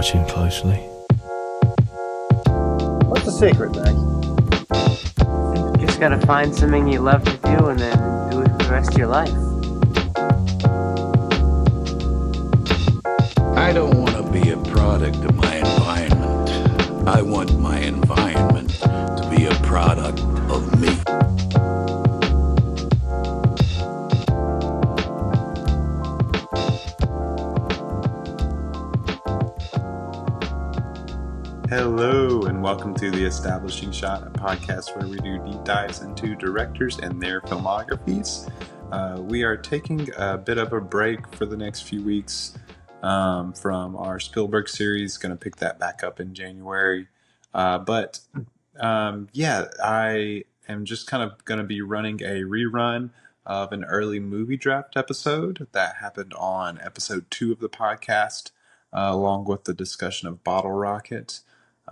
watching closely. What's the secret, Max? You just gotta find something you love to do and then do it for the rest of your life. I don't want to be a product of my environment. I want my environment to be a product of me. Hello, and welcome to The Establishing Shot, a podcast where we do deep dives into directors and their filmographies. We are taking a bit of a break for the next few weeks from our Spielberg series. Going to pick that back up in January. I am just kind of going to be running a rerun of an early movie draft episode that happened on episode 2 of the podcast, along with the discussion of Bottle Rocket.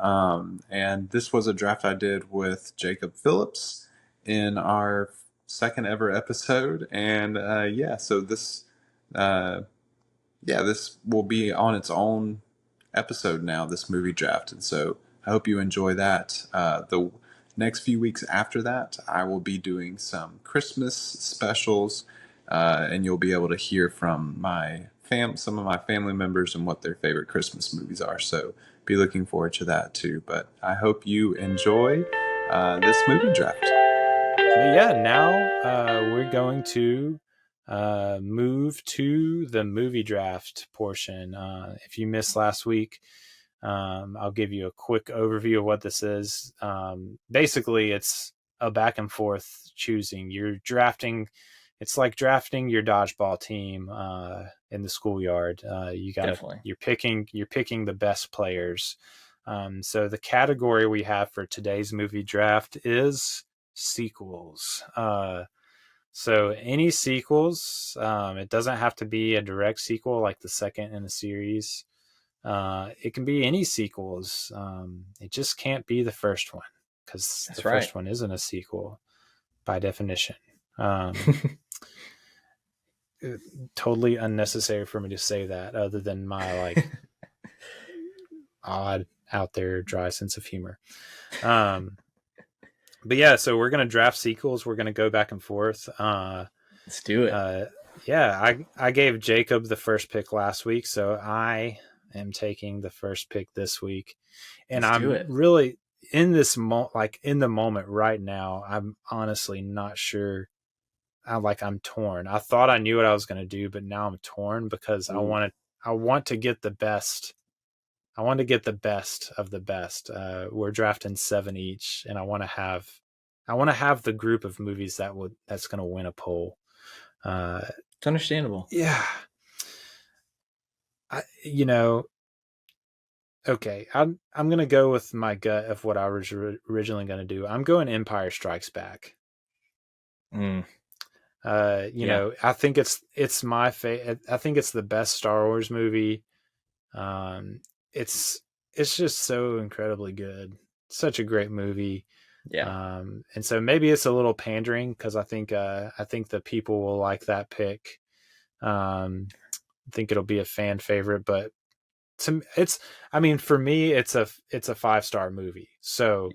And this was a draft I did with Jacob Phillips in our second ever episode. And so this will be on its own episode now, this movie draft. And so I hope you enjoy that. The next few weeks after that, I will be doing some Christmas specials, and you'll be able to hear from some of my family members and what their favorite Christmas movies are. So be looking forward to that too. But I hope you enjoy this movie draft. But yeah, now we're going to move to the movie draft portion. If you missed last week, I'll give you a quick overview of what this is. Basically, it's a back and forth choosing. You're drafting. It's like drafting your dodgeball team in the schoolyard. You're picking the best players. So the category we have for today's movie draft is sequels. So any sequels, it doesn't have to be a direct sequel like the second in a series. It can be any sequels. It just can't be the first one because the first one isn't a sequel by definition. Totally unnecessary for me to say that, other than my odd, out there, dry sense of humor. But yeah, so we're gonna draft sequels. We're gonna go back and forth. Let's do it. I gave Jacob the first pick last week, so I am taking the first pick this week, and really in this in the moment right now. I'm honestly not sure. I'm torn. I thought I knew what I was going to do, but now I'm torn because I want to get the best. I want to get the best of the best. We're drafting 7 each, and I want to have the group of movies that's going to win a poll. It's understandable. Yeah. Okay. I'm going to go with my gut of what I was originally going to do. I'm going Empire Strikes Back. I think it's my favorite. I think it's the best Star Wars movie. It's just so incredibly good. Such a great movie. Yeah. And so maybe it's a little pandering because I think the people will like that pick. I think it'll be a fan favorite, but for me, it's a 5-star movie. So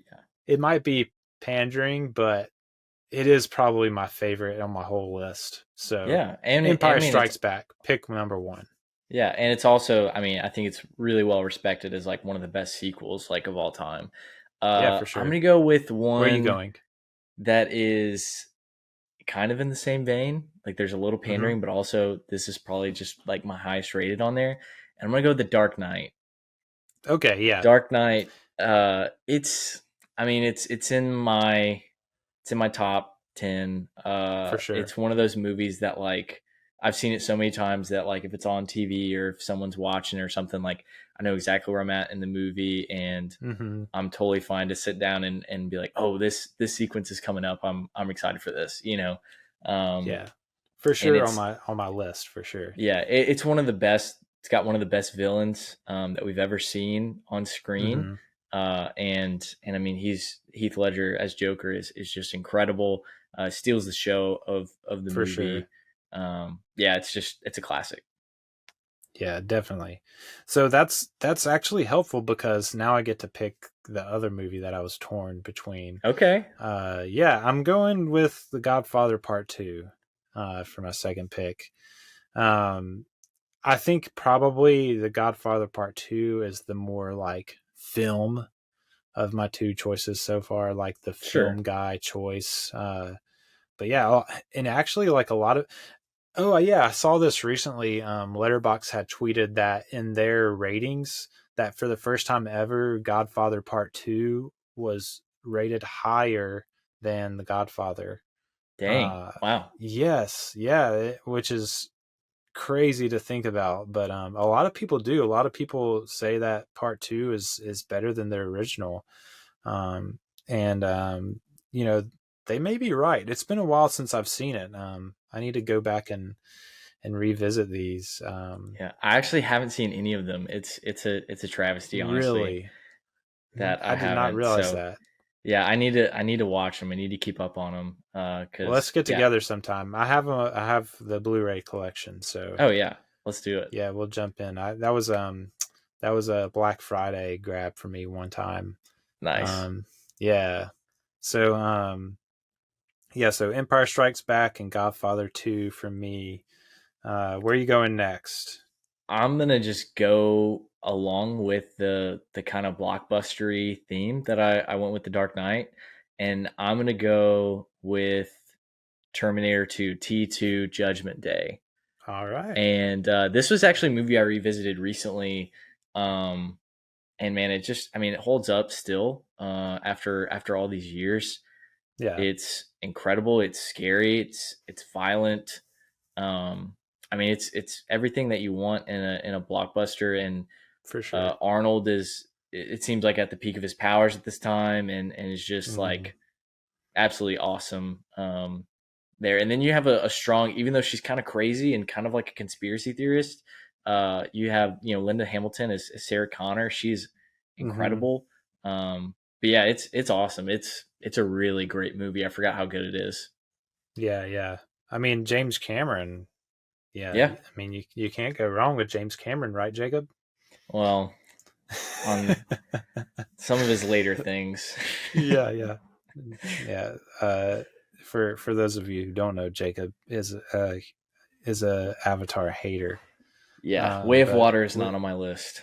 It might be pandering, but it is probably my favorite on my whole list. So yeah, and Empire Strikes Back, pick number 1. Yeah, and it's also, I think it's really well respected as one of the best sequels of all time. Yeah, for sure. I'm gonna go with one. Where are you going? That is kind of in the same vein. There's a little pandering, but also this is probably just my highest rated on there. And I'm gonna go with The Dark Knight. Okay, yeah. Dark Knight. It's in my top 10. For sure. It's one of those movies that I've seen it so many times that if it's on TV or if someone's watching or something, I know exactly where I'm at in the movie, and I'm totally fine to sit down and be like, oh, this sequence is coming up. I'm excited for this, Yeah, for sure on my list for sure. Yeah, it's one of the best. It's got one of the best villains that we've ever seen on screen. And Heath Ledger as Joker is just incredible. Steals the show of the movie. Sure. It's a classic. Yeah, definitely. So that's actually helpful because now I get to pick the other movie that I was torn between. Okay. Yeah, I'm going with The Godfather Part 2 for my second pick. Um, I think probably The Godfather Part 2 is the more like film of my two choices so far, like the Sure. film guy choice. But yeah, and actually like a lot of oh yeah, I saw this recently. Letterbox had tweeted that in their ratings that for the first time ever, Godfather Part 2 was rated higher than The Godfather. Dang. Uh, Wow. yes, yeah, which is crazy to think about, but a lot of people do. A lot of people say that Part 2 is better than their original. Um, and you know, they may be right. It's been a while since I've seen it. I need to go back and revisit these. Yeah, I actually haven't seen any of them. It's a travesty, honestly, Really, that I I did not haven't. realize So that. yeah, I need to watch them. I need to keep up on them. Well, let's Cause get yeah. together sometime. I have the Blu-ray collection, so Oh yeah, let's do it. yeah, we'll jump in. That was a Black Friday grab for me one time. Nice. Um, yeah. So yeah, so Empire Strikes Back and Godfather 2 for me. Where are you going next? I'm gonna just go along with the kind of blockbustery theme that I went with the Dark Knight, and I'm gonna go with Terminator 2 T2 Judgment Day. All right. And this was actually a movie I revisited recently. Um, and man, I mean, it holds up still after all these years. Yeah, It's incredible. It's scary. It's violent. I mean, it's everything that you want in a blockbuster. And for sure. Arnold is, it seems like, at the peak of his powers at this time, and is just Mhm. like absolutely awesome. There, and then you have a strong, even though she's kind of crazy and kind of like a conspiracy theorist. You have, Linda Hamilton as Sarah Connor. She's Mhm. incredible. But yeah, it's awesome. It's a really great movie. I forgot how good it is. Yeah, yeah. I mean, James Cameron. Yeah, Yeah. I mean, you can't go wrong with James Cameron, right, Jacob? Well, on some of his later things. Yeah, yeah, yeah. For those of you who don't know, Jacob is a Avatar hater. Yeah, Way of But Water is not on my list.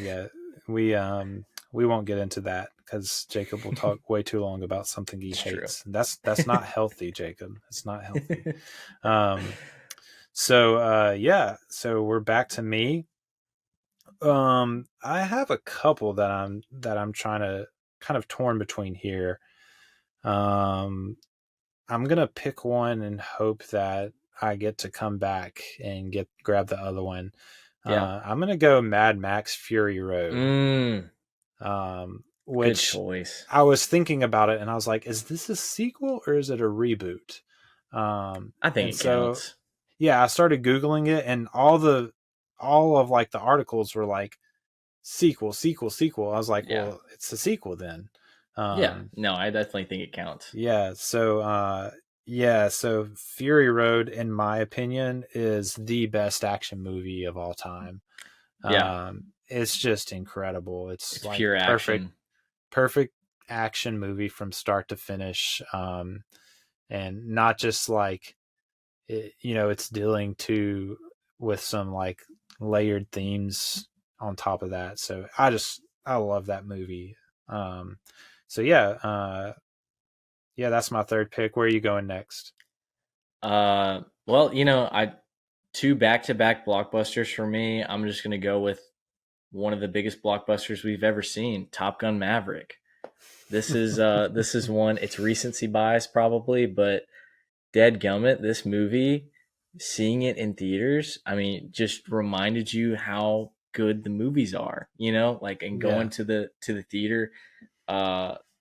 yeah, we won't get into that because Jacob will talk way too long about something he It's true. hates. That's not healthy, Jacob. It's not healthy. Um, so yeah, so we're back to me. I have a couple that I'm trying to kind of torn between here. Um, I'm gonna pick one and hope that I get to come back and get grab the other one. Yeah. I'm gonna go Mad Max Fury Road, Mm, good which choice. I was thinking about it and I was like, is this a sequel or is it a reboot? I think And it so counts. yeah, I started Googling it and all of like the articles were like sequel, sequel, sequel. I was like, Yeah. well, it's a sequel then. Yeah. Um, No, I definitely think it counts. yeah, so yeah, so Fury Road, in my opinion, is the best action movie of all time. Yeah. It's just incredible. It's It's like pure action. perfect action movie from start to finish. And not just like it's dealing to with some like layered themes on top of that. So I love that movie. Um, so yeah, yeah, that's my third pick. Where are you going next? Well, I two back-to-back blockbusters for me. I'm just gonna go with one of the biggest blockbusters we've ever seen, Top Gun Maverick. This is one, it's recency bias probably, but dead gummit, this movie, seeing it in theaters, I mean, just reminded you how good the movies are, like, and Yeah. going to the theater.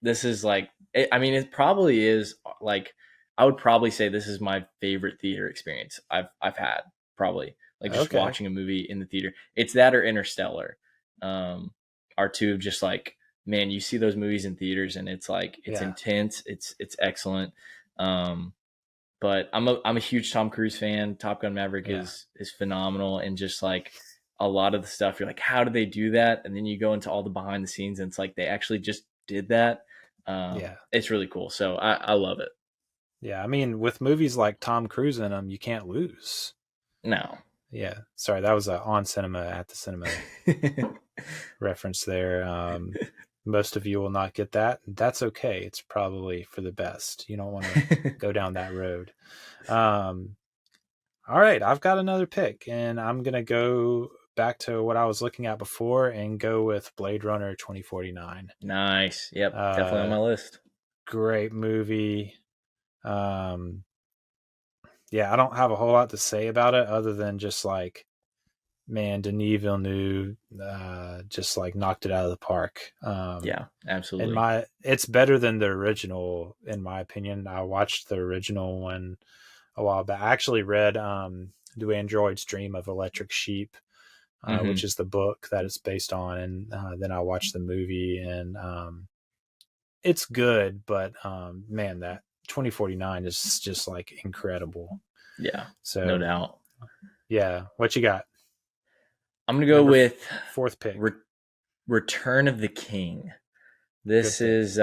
This is like, I mean, it probably is like, I would probably say this is my favorite theater experience I've had, probably, like, just Okay. watching a movie in the theater. It's that or Interstellar, um, are two of just like, man, you see those movies in theaters and it's like, it's Yeah. intense, it's excellent. Um, but I'm a huge Tom Cruise fan. Top Gun Maverick Yeah. is phenomenal, and just like, a lot of the stuff you're like, how did they do that? And then you go into all the behind the scenes and it's like they actually just did that. Yeah. It's really cool. So I love it. Yeah. I mean, with movies like Tom Cruise in them, you can't lose. No. Yeah. Sorry, that was a on cinema at the cinema reference there. Most of you will not get that. That's okay. It's probably for the best. You don't want to go down that road. All right, I've got another pick, and I'm going to go back to what I was looking at before and go with Blade Runner 2049. Nice. Yep. Definitely on my list. Great movie. Yeah, I don't have a whole lot to say about it other than just like, man, Denis Villeneuve just like knocked it out of the park. Yeah, absolutely. It's better than the original, in my opinion. I watched the original one a while back. I actually read Do Androids Dream of Electric Sheep, which is the book that it's based on, and then I watched the movie, and it's good, but man, that 2049 is just like incredible. Yeah, so no doubt. Yeah, what you got? I'm gonna go with fourth pick. Return of the King. This is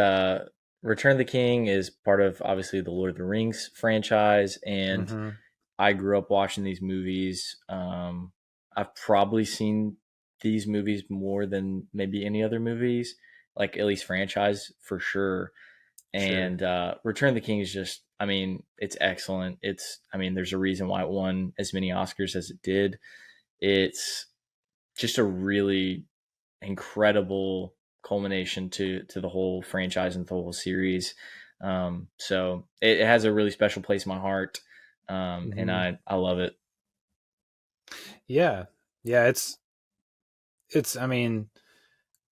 Return of the King is part of obviously the Lord of the Rings franchise, and I grew up watching these movies. I've probably seen these movies more than maybe any other movies, like at least franchise for sure. And Return of the King is just, I mean, it's excellent. There's a reason why it won as many Oscars as it did. It's just a really incredible culmination to the whole franchise and the whole series. So it has a really special place in my heart. And I love it. Yeah. It's, I mean,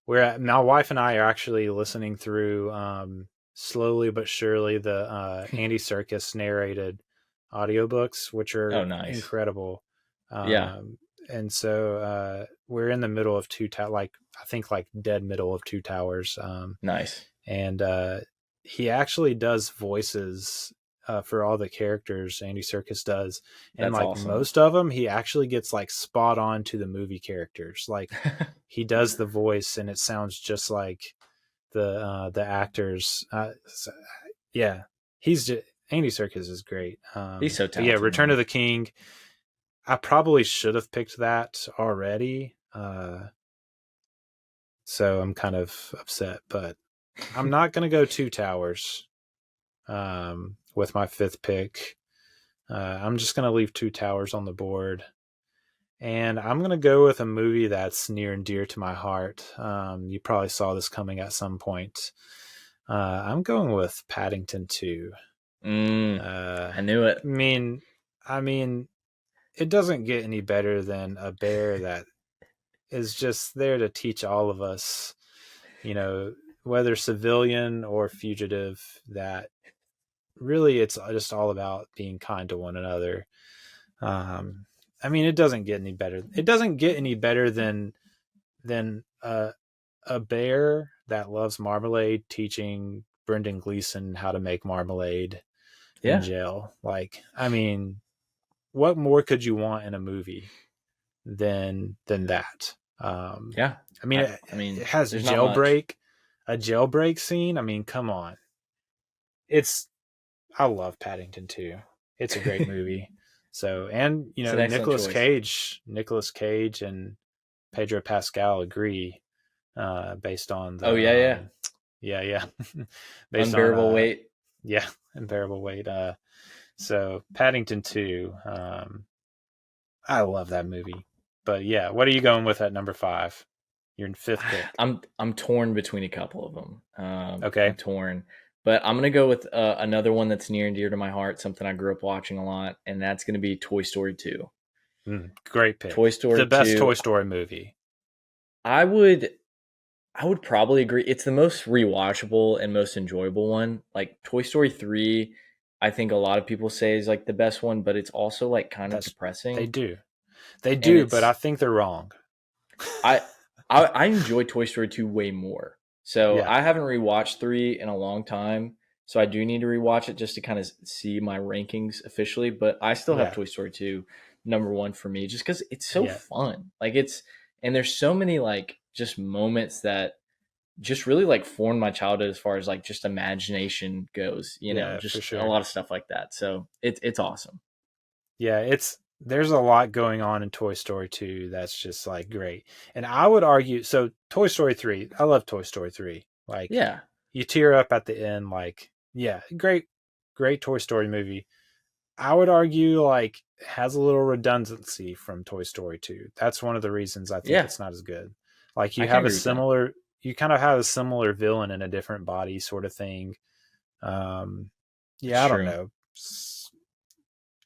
my wife and I are actually listening through, slowly but surely, the Andy Serkis narrated audiobooks, which are nice. Incredible. Yeah. And so we're in the middle of I think dead middle of Two Towers. Nice. And he actually does voices for all the characters. Andy Serkis does, and That's awesome. Most of them he actually gets spot on to the movie characters. He does the voice, and it sounds just like the actors. Yeah, Andy Serkis is great. He's so talented. Yeah, Return of the King. I probably should have picked that already. So I'm kind of upset, but I'm not going to go Two Towers with my fifth pick. I'm just going to leave Two Towers on the board. And I'm going to go with a movie that's near and dear to my heart. You probably saw this coming at some point. I'm going with Paddington 2. I knew it. I mean, it doesn't get any better than a bear that is just there to teach all of us, whether civilian or fugitive, that really it's just all about being kind to one another. It doesn't get any better. It doesn't get any better than a bear that loves marmalade teaching Brendan Gleeson how to make marmalade in jail. What more could you want in a movie than that? It has a jailbreak scene. Come on. I love Paddington 2. It's a great movie. So, and Nicolas Cage and Pedro Pascal agree, based on the based Unbearable on, Weight. Yeah, Unbearable Weight. So Paddington 2, I love that movie. But yeah, what are you going with at number 5? You're in fifth pick. I'm torn between a couple of them. Okay. I'm torn. But I'm going to go with another one that's near and dear to my heart, something I grew up watching a lot, and that's going to be Toy Story 2. Great pick. Toy Story 2. The best Toy Story movie. I would probably agree. It's the most rewatchable and most enjoyable one. Toy Story 3, I think a lot of people say is the best one, but it's also kind of depressing. They do, but I think they're wrong. I enjoy Toy Story 2 way more. So I haven't rewatched 3 in a long time. So I do need to rewatch it just to kind of see my rankings officially. But I still have Toy Story 2 number one for me, just because it's so Yeah. fun. Like and there's so many like just moments that just really like formed my childhood as far as like just imagination goes, Yeah, for just a sure. lot of stuff like that. So it's awesome. Yeah, there's a lot going on in Toy Story 2 that's just like great. And I would argue, so Toy Story 3, I love Toy Story 3. Like Yeah. you tear up at the end, like, yeah, great Toy Story movie. I would argue like has a little redundancy from Toy Story 2. That's one of the reasons I think Yeah. it's not as good. Like I can agree with that. you kind of have a similar villain in a different body sort of thing. It's Yeah, I don't true. know.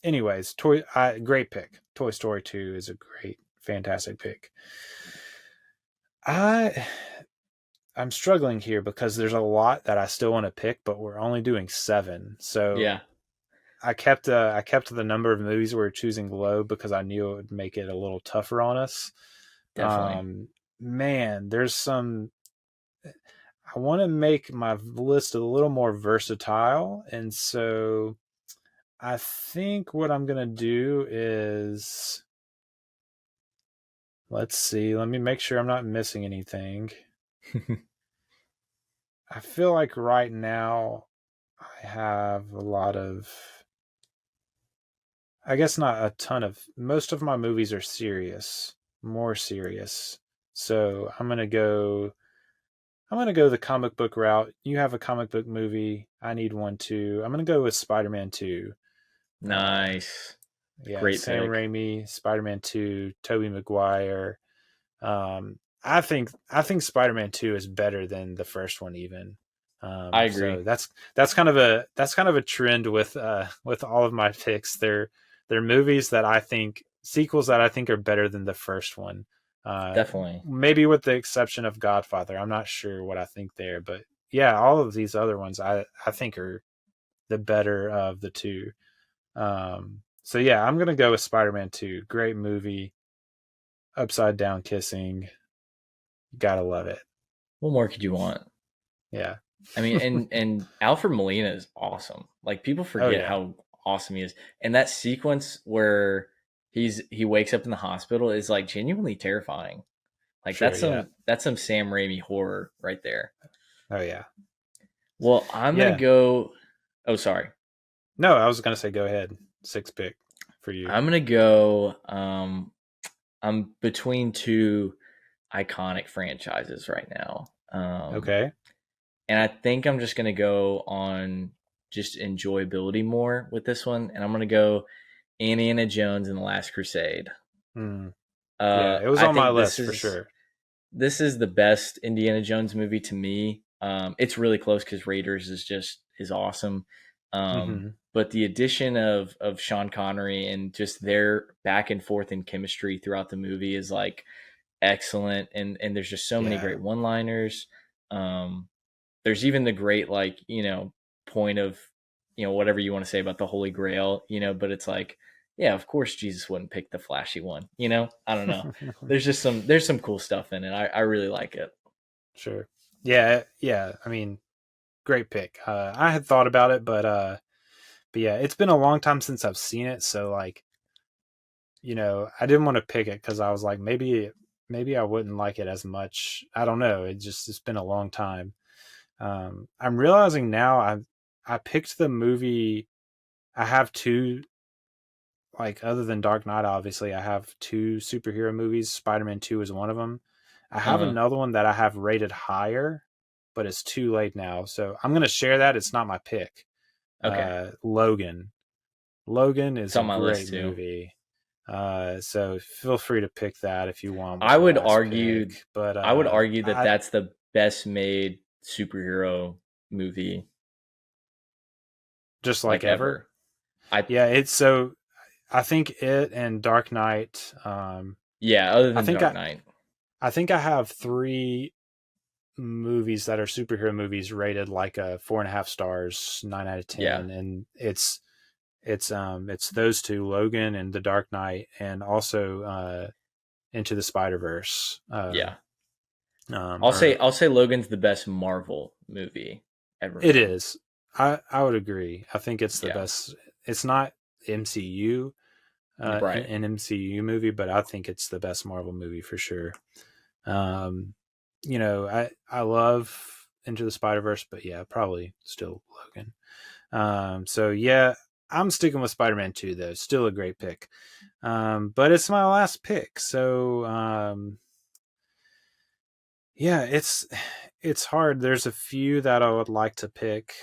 Anyways, great pick. Toy Story 2 is a great, fantastic pick. I'm struggling here because there's a lot that I still want to pick, but we're only doing 7. So Yeah, I kept the number of movies we were choosing low because I knew it would make it a little tougher on us. definitely. Man, there's some. I want to make my list a little more versatile, and so I think what I'm gonna do is, let's see. Let me make sure I'm not missing anything. I feel like right now I have a lot of. I guess not a ton of. Most of my movies are serious, more serious. So I'm gonna go the comic book route. You have a comic book movie. I need one too. I'm gonna go with Spider-Man 2. Uh, Nice. yeah, Great Sam pick. Raimi, Spider-Man 2, Tobey Maguire. I think Spider-Man 2 is better than the first one even. I So agree. that's kind of a trend with all of my picks. They're movies that I think sequels that I think are better than the first one. Uh, Definitely. Maybe with the exception of Godfather. I'm not sure what I think there, but yeah, all of these other ones I think are the better of the two. So yeah, I'm gonna go with Spider-Man 2. Great movie, upside down kissing. Gotta love it. What more could you want? Yeah. I mean, and Alfred Molina is awesome. Like people Oh forget yeah. how awesome he is. And that sequence where he wakes up in the hospital is like genuinely terrifying. Like Sure. Yeah. that's some Sam Raimi horror right there. Oh yeah. Well, I'm gonna Yeah. go. Oh, sorry. No, I was gonna say go ahead. 6 pick for you. I'm gonna go. I'm between two iconic franchises right now. Okay. And I think I'm just gonna go on just enjoyability more with this one, and I'm gonna go Indiana Jones and the Last Crusade. Hmm. Yeah, it was I on my think list for sure. this is the best Indiana Jones movie to me. It's really close because Raiders is awesome. Mm-hmm. But the addition of Sean Connery and just their back and forth in chemistry throughout the movie is like excellent, and there's just so many Yeah. great one liners. Um, there's even the great like point of whatever you want to say about the Holy Grail, but it's like yeah, of course Jesus wouldn't pick the flashy one. I don't know. There's some cool stuff in it. I really like it. Sure. Yeah. Yeah. I mean, great pick. I had thought about it, but yeah, it's been a long time since I've seen it, so like, I didn't want to pick it because I was like, maybe I wouldn't like it as much. I don't know. It's been a long time. I'm realizing now I picked the movie. I have two, like, other than Dark Knight, obviously, I have two superhero movies. Spider-Man 2 is one of them. I have Uh-huh. another one that I have rated higher, but it's too late now. So I'm gonna share that. It's not my pick. Okay. Logan. Logan It's is a on my list great too. movie. So feel free to pick that if you want with I your would last argue pick. But I would argue that I that's the best made superhero movie just like like ever. ever. I Yeah, it's so I think it and Dark Knight. Yeah, other I than think Dark I Knight. I think I have three movies that are superhero movies rated like a 4.5 stars, 9 out of 10, Yeah. and it's those two, Logan and The Dark Knight, and also Into the Spider Verse. Yeah. Or I'll say Logan's the best Marvel movie ever it made. is. I would agree. I think it's the Yeah. best. It's not MCU. Right. an MCU movie, but I think it's the best Marvel movie for sure. You know, I love Into the Spider-Verse, but yeah, probably still Logan. So yeah, I'm sticking with Spider-Man 2 though. Still a great pick. But it's my last pick. So yeah, it's hard. There's a few that I would like to pick.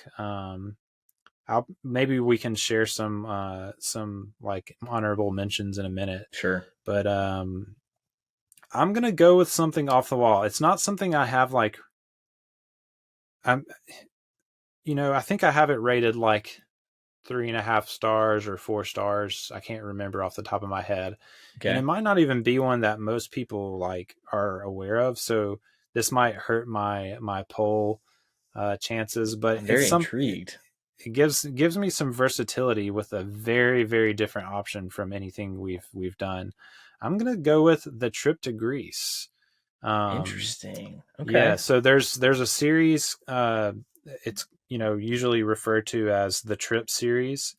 Maybe we can share some like honorable mentions in a minute. Sure. But I'm gonna go with something off the wall. It's not something I have like I'm I think I have it rated like 3.5 stars or 4 stars. I can't remember off the top of my head. And it Okay. might not even be one that most people like are aware of. So this might hurt my poll chances, but I'm it's very intrigued. it gives me some versatility with a very, very different option from anything we've done. I'm gonna go with The Trip to Greece. Interesting. Yeah, Okay. so there's a series. It's usually referred to as the Trip series.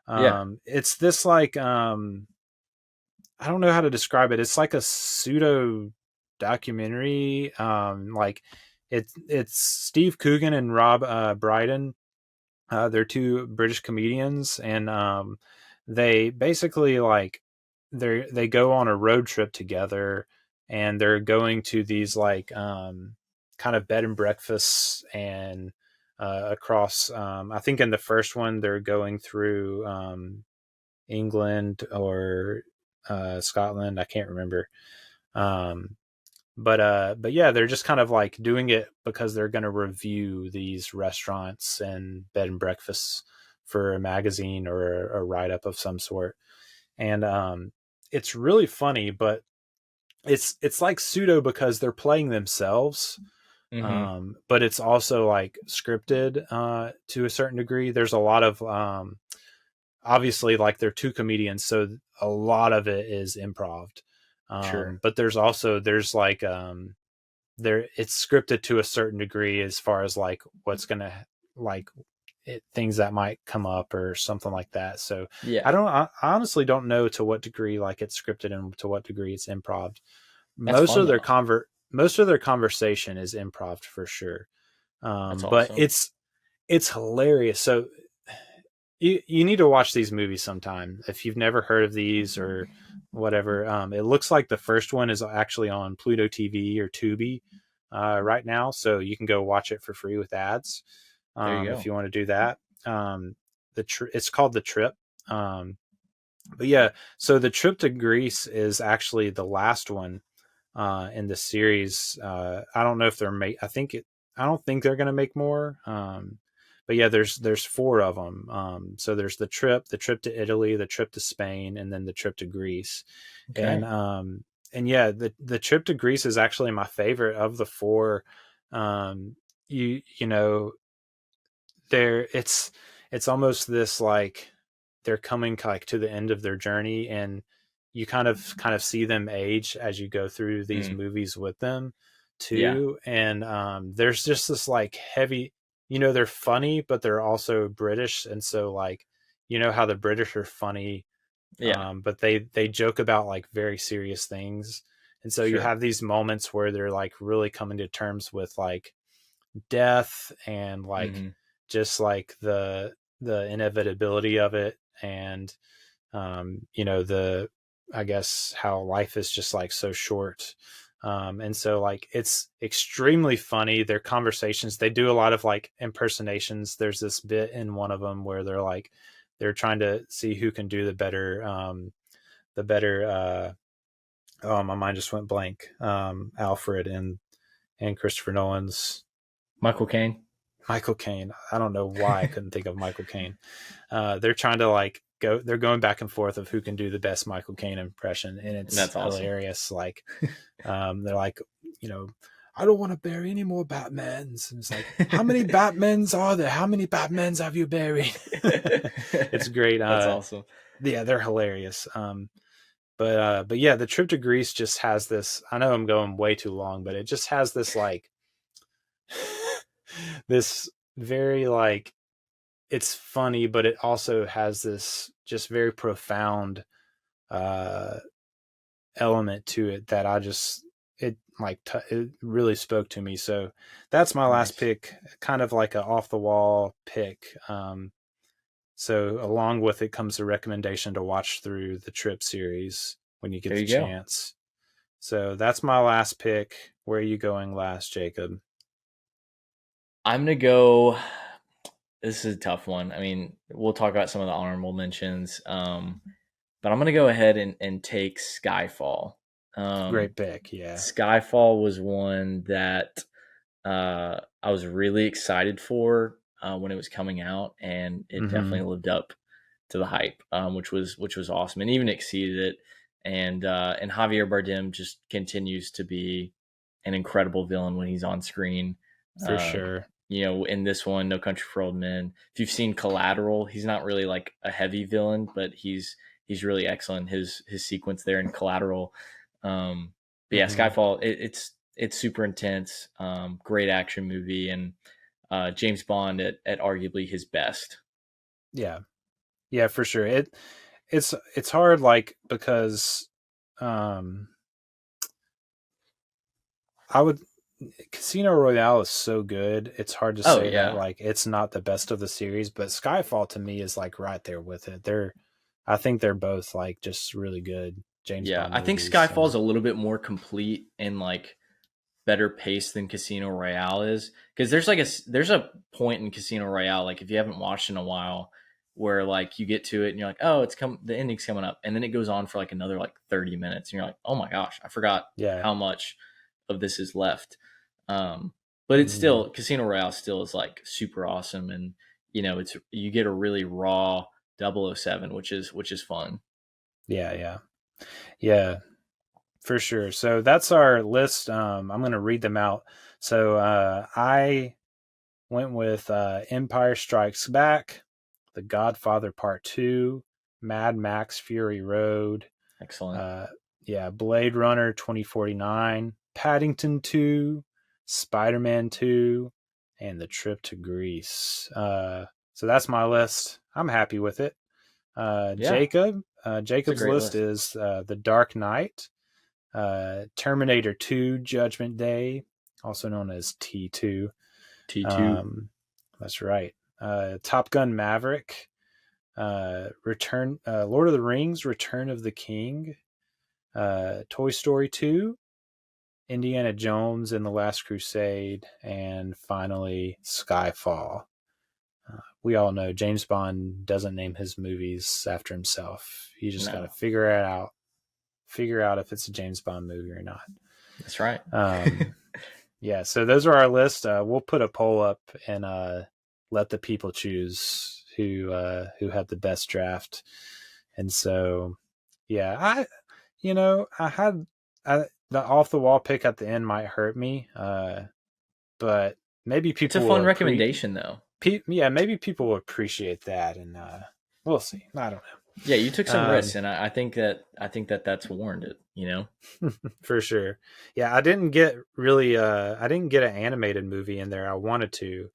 Yeah. It's this like I don't know how to describe it. It's like a pseudo documentary. Like it's Steve Coogan and Rob Brydon. They're two British comedians, and they basically like they go on a road trip together, and they're going to these like kind of bed and breakfasts and across. I think in the first one they're going through England or Scotland. I can't remember. Um, but yeah, they're just kind of like doing it because they're going to review these restaurants and bed and breakfasts for a magazine or a write up of some sort. And it's really funny, but it's like pseudo because they're playing themselves. Mm-hmm. But it's also like scripted to a certain degree. There's a lot of obviously like they're two comedians, so a lot of it is improv. Sure. But there's like there it's scripted to a certain degree as far as like what's gonna like things that might come up or something like that. So Yeah. I honestly don't know to what degree like it's scripted and to what degree it's improv. That's Most fun of their though. most of their conversation is improv for sure. That's But awesome. it's hilarious. So you need to watch these movies sometime if you've never heard of these or whatever. It looks like the first one is actually on Pluto TV or Tubi right now, so you can go watch it for free with ads There you if go. you want to do that. It's called The Trip. But yeah, so The Trip to Greece is actually the last one in the series. I don't know if I don't think they're going to make more. But yeah, there's four of them. So there's the trip to Italy, the trip to Spain, and then the trip to Greece. Okay. And yeah, the trip to Greece is actually my favorite of the four. Um, you know, there it's almost this like they're coming like to the end of their journey, and you kind of see them age as you go through these Mm. movies with them Yeah. too. And there's just this like heavy, they're funny but they're also British, and so like how the British are funny, Yeah. but they joke about like very serious things. And so you Sure. have these moments where they're like really coming to terms with like death and like Mm-hmm. just like the inevitability of it. And the I guess how life is just like so short. And so like it's extremely funny. Their conversations, they do a lot of like impersonations. There's this bit in one of them where they're trying to see who can do the better oh, my mind just went blank. Alfred and Christopher Nolan's Michael Caine. Michael Caine. I don't know why I couldn't think of Michael Caine. They're trying to like they're going back and forth of who can do the best Michael Caine impression, and it's That's awesome. hilarious. Like, they're like, you know, I don't want to bury any more Batmans. And it's like, how many Batmans are there? How many Batmans have you buried? It's great. That's awesome. Yeah, they're hilarious. But yeah, the trip to Greece just has this. I know I'm going way too long, but it just has this like this very like it's funny, but it also has this just very profound element to it that it really spoke to me. So that's my last pick, kind of like an off the wall pick. So along with it comes a recommendation to watch through the Trip series when you get the chance. So that's my last pick. Where are you going last, Jacob? I'm going to go. This is a tough one. I mean, we'll talk about some of the honorable mentions. But I'm going to go ahead and take Skyfall. Great pick. Yeah. Skyfall was one that I was really excited for when it was coming out, and it definitely lived up to the hype, which was awesome, and even exceeded it. And Javier Bardem just continues to be an incredible villain when he's on screen. For sure. In this one, No Country for Old Men, if you've seen Collateral, he's not really like a heavy villain, but he's really excellent. His sequence there in Collateral. But yeah, Skyfall, it's super intense, great action movie, and James Bond at arguably his best. Yeah, for sure. It's hard, like, because Casino Royale is so good. It's hard to say that like it's not the best of the series, but Skyfall to me is like right there with it. I think they're both like just really good James Bond movies. I think Skyfall is a little bit more complete and like better paced than Casino Royale is, because there's a point in Casino Royale, like if you haven't watched in a while, where like you get to it and you're like, oh, the ending's coming up, and then it goes on for like another like 30 minutes, and you're like, oh my gosh, I forgot how much of this is left. But it's still, Casino Royale still is like super awesome, and you get a really raw 007, which is fun. Yeah, for sure. So that's our list. I'm going to read them out. So I went with Empire Strikes Back, The Godfather Part 2, Mad Max Fury Road. Excellent. Blade Runner 2049, Paddington 2, Spider-Man 2, and The Trip to Greece. So that's my list. I'm happy with it. Jacob's list is The Dark Knight, Terminator 2 Judgment Day, also known as T2. That's right. Top Gun Maverick, Lord of the Rings, Return of the King, Toy Story 2, Indiana Jones and the Last Crusade, and finally Skyfall. We all know James Bond doesn't name his movies after himself. You just got to figure out if it's a James Bond movie or not. That's right. So those are our list. We'll put a poll up and let the people choose who had the best draft. And so, I had the off the wall pick at the end might hurt me, but maybe people. It's a fun recommendation, though. Maybe people will appreciate that, and we'll see. I don't know. Yeah, you took some risks, and I think that's warranted. For sure. Yeah, I didn't get an animated movie in there. I wanted to.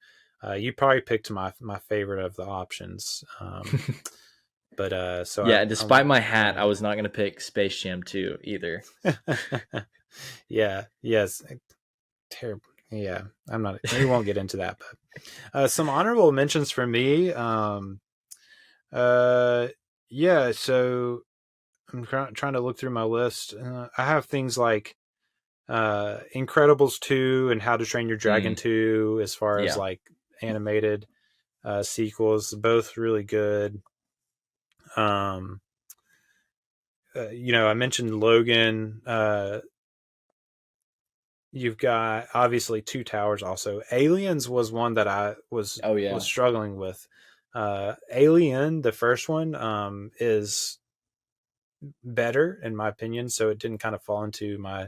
You probably picked my favorite of the options. But so despite my hat, I was not going to pick Space Jam 2 either. Yes. Terrible. Yeah, I'm not. We won't get into that, but some honorable mentions for me. So I'm trying to look through my list. I have things like Incredibles 2 and How to Train Your Dragon 2, as far as like animated sequels, both really good. I mentioned Logan. You've got obviously Two Towers. Also, Aliens was one that I was struggling with. Alien, the first one, is better in my opinion, so it didn't kind of fall into my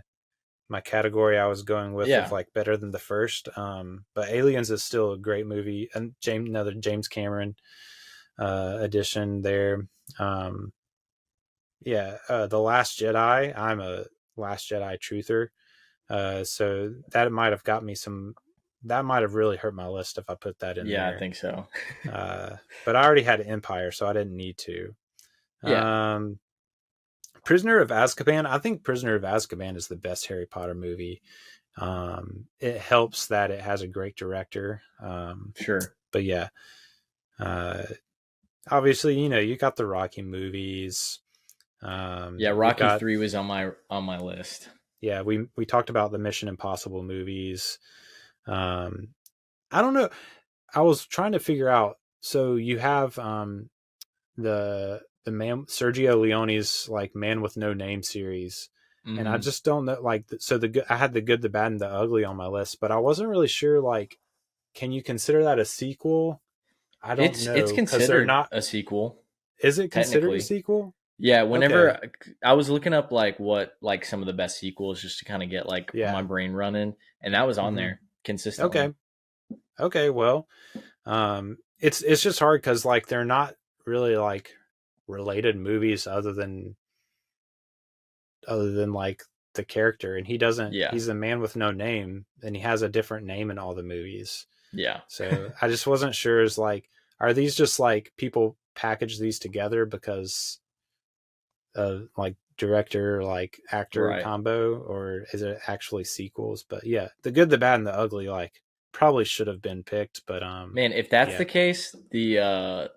category I was going with of like better than the first. But Aliens is still a great movie, and another James Cameron edition there. The Last Jedi. I'm a Last Jedi truther. So that might have got me that might have really hurt my list if I put that in there. Yeah, I think so. But I already had Empire, so I didn't need to. Prisoner of Azkaban. I think Prisoner of Azkaban is the best Harry Potter movie. It helps that it has a great director. Sure. But yeah, obviously, you got the Rocky movies. Rocky 3 was on my list. Yeah, we talked about the Mission Impossible movies. I don't know. I was trying to figure out. So you have the man Sergio Leone's like Man with No Name series, and I just don't know. Like, so I had the Good, the Bad, and the Ugly on my list, but I wasn't really sure. Like, can you consider that a sequel? I don't know. It's considered not a sequel. Is it considered a sequel? Yeah, whenever I was looking up like what like some of the best sequels just to kind of get like my brain running, and that was on there consistently. Okay, well, it's just hard because like they're not really like related movies other than like the character, and he doesn't. Yeah, he's a man with no name, and he has a different name in all the movies. Yeah, so I just wasn't sure. Is like, are these just like people package these together because like director like actor combo, or is it actually sequels? But yeah, the Good, the Bad, and the Ugly like probably should have been picked. But man, if that's the case, the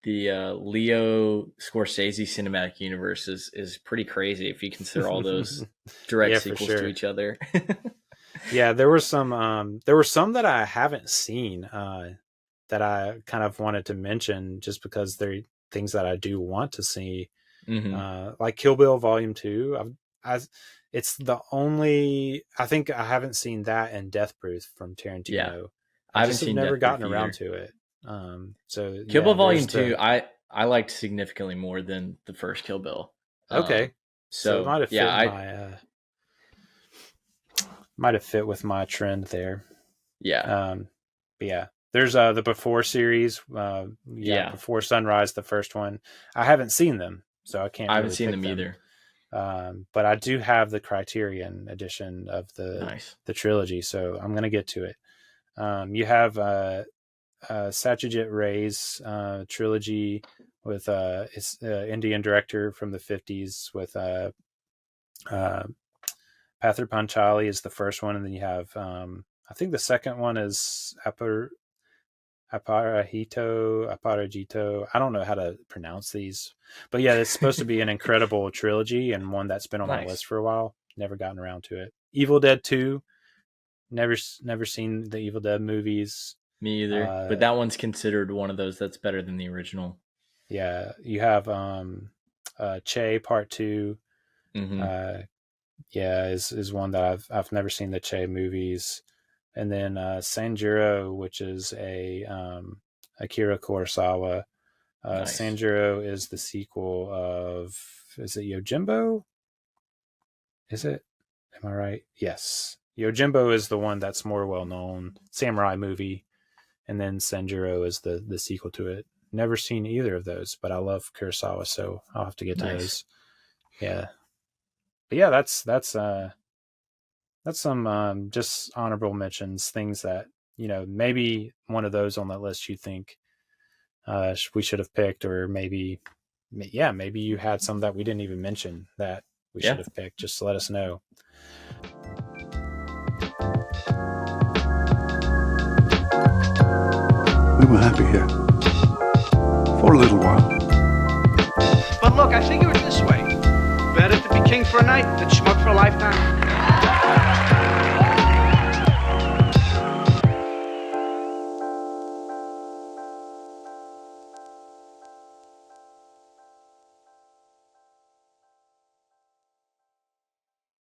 Leo Scorsese cinematic universe is pretty crazy if you consider all those direct sequels to each other. Yeah, there were some that I haven't seen that I kind of wanted to mention just because they're things that I do want to see. Like Kill Bill Volume 2. It's the only, I think I haven't seen that, and Death Proof from Tarantino. Yeah, I just have never gotten around to it. So Kill Bill Volume 2, I liked significantly more than the first Kill Bill. Okay, so it might have fit might have fit with my trend there. Yeah. But yeah, there's the Before series. Before Sunrise, the first one. I haven't seen them, so I can't. I haven't seen them either. But I do have the Criterion edition of the trilogy, so I'm gonna get to it. You have Satyajit Ray's trilogy with it's Indian director from the 50s with Pather Panchali is the first one, and then you have I think the second one is Aparajito. I don't know how to pronounce these, but yeah, it's supposed to be an incredible trilogy and one that's been on my list for a while. Never gotten around to it. Evil Dead 2. Never seen the Evil Dead movies. Me either. But that one's considered one of those that's better than the original. Yeah, you have Che Part 2. Is one that I've never seen the Che movies. And then Sanjuro, which is a Akira Kurosawa. Sanjuro is the sequel of, is it Yojimbo? Is it? Am I right? Yes. Yojimbo is the one that's more well known, samurai movie, and then Sanjuro is the sequel to it. Never seen either of those, but I love Kurosawa, so I'll have to get to those. Yeah, but yeah, that's some just honorable mentions, things that maybe one of those on that list you think we should have picked, or maybe you had some that we didn't even mention that we should have picked. Just let us know. We were happy here for a little while. But look, I figure it this way. Better to be king for a night than schmuck for a lifetime.